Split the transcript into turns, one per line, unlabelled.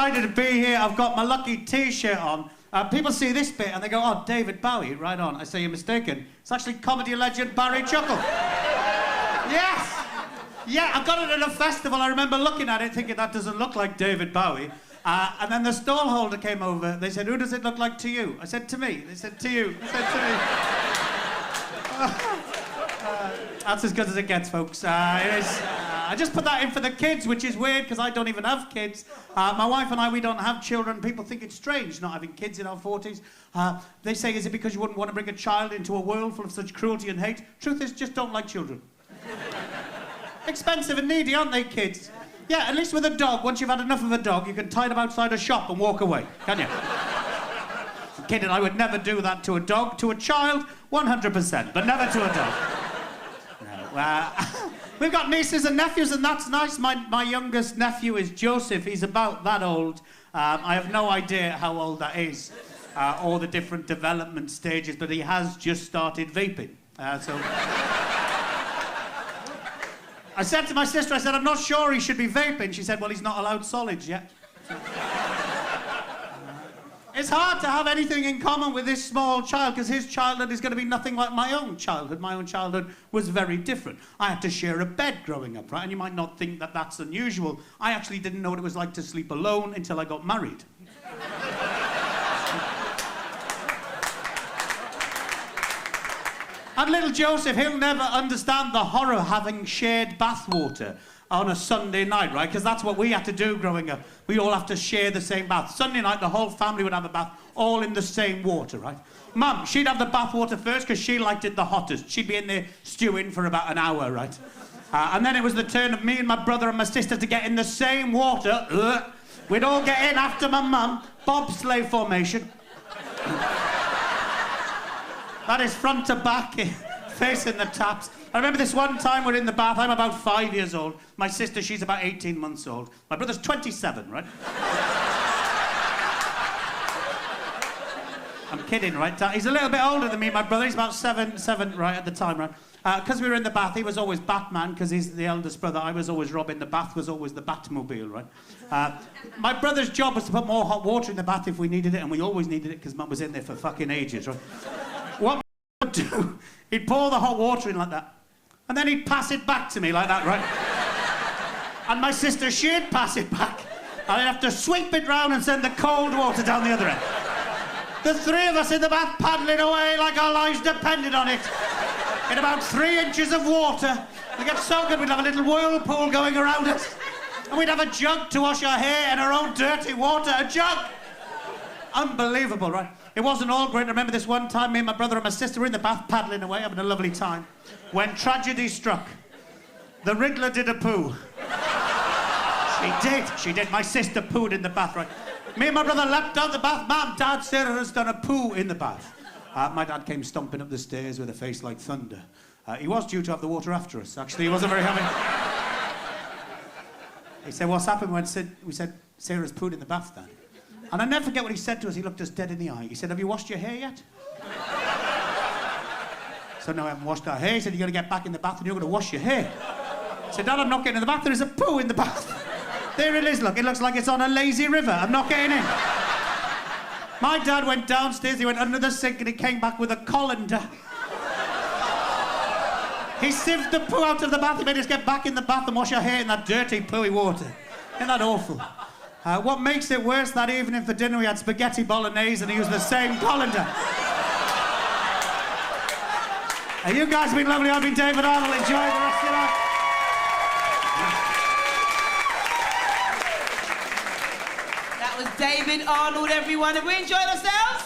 excited to be here. I've got my lucky T-shirt on. People see this bit and they go, oh, David Bowie, right on. I say, you're mistaken. It's actually comedy legend Barry Chuckle. Yes! Yeah, I got it at a festival. I remember looking at it thinking that doesn't look like David Bowie. And then the stall holder came over. They said, who does it look like to you? I said, to me. They said, to you. I said, to me. That's as good as it gets, folks. It is. I just put that in for the kids, which is weird because I don't even have kids. My wife and I, we don't have children. People think it's strange not having kids in our 40s. They say, is it because you wouldn't want to bring a child into a world full of such cruelty and hate? Truth is, just don't like children. Expensive and needy, aren't they, kids? Yeah, at least with a dog, once you've had enough of a dog, you can tie them outside a shop and walk away, can you? I'm kidding, I would never do that to a dog. To a child, 100%, but never to a dog. No, we've got nieces and nephews, and that's nice. My youngest nephew is Joseph. He's about that old. I have no idea how old that is, or the different development stages, but he has just started vaping. I said to my sister, I said, I'm not sure he should be vaping. She said, well, he's not allowed solids yet. It's hard to have anything in common with this small child because his childhood is going to be nothing like my own childhood. My own childhood was very different. I had to share a bed growing up, right? And you might not think that that's unusual. I actually didn't know what it was like to sleep alone until I got married. And little Joseph, he'll never understand the horror of having shared bathwater on a Sunday night, right? Because that's what we had to do growing up. We all have to share the same bath. Sunday night, the whole family would have a bath, all in the same water, right? Mum, she'd have the bathwater first because she liked it the hottest. She'd be in there stewing for about an hour, right? And then it was the turn of me and my brother and my sister to get in the same water. We'd all get in after my mum, bobsleigh formation. That is front to back, facing the taps. I remember this one time we're in the bath. I'm about 5 years old. My sister, she's about 18 months old. My brother's 27, right? I'm kidding, right? He's a little bit older than me, my brother. He's about seven, right, at the time, right? Because we were in the bath, he was always Batman, because he's the eldest brother. I was always Robin. The bath was always the Batmobile, right? My brother's job was to put more hot water in the bath if we needed it, and we always needed it because Mum was in there for fucking ages, right? What would do, he'd pour the hot water in like that, and then he'd pass it back to me like that, right? And my sister, she'd pass it back, and I'd have to sweep it round and send the cold water down the other end. The three of us in the bath paddling away like our lives depended on it. In about 3 inches of water. We get so good we'd have a little whirlpool going around us. And we'd have a jug to wash our hair in our own dirty water, a jug. Unbelievable, right? It wasn't all great. I remember this one time, me and my brother and my sister were in the bath paddling away, having a lovely time, when tragedy struck. The Wriggler did a poo. She did. My sister pooed in the bath, right? Me and my brother leapt out the bath. Mum, Dad, Sarah has done a poo in the bath. My dad came stomping up the stairs with a face like thunder. He was due to have the water after us, actually. He wasn't very happy. He said, what's happened? We said, Sarah's pooed in the bath, Dad. And I never forget what he said to us. He looked us dead in the eye. He said, have you washed your hair yet? So no, I haven't washed our hair. He said, you're going to get back in the bath and you're going to wash your hair. I said, Dad, I'm not getting in the bath. There is a poo in the bath. There it is, look. It looks like it's on a lazy river. I'm not getting in. My dad went downstairs. He went under the sink and he came back with a colander. He sieved the poo out of the bath. He made us get back in the bath and wash our hair in that dirty, pooey water. Isn't that awful? What makes it worse, that evening for dinner we had spaghetti bolognese and he used the same colander. You guys have been lovely. I've been David Arnold. Enjoy the rest of your life.
That was David Arnold, everyone. Have we enjoyed ourselves?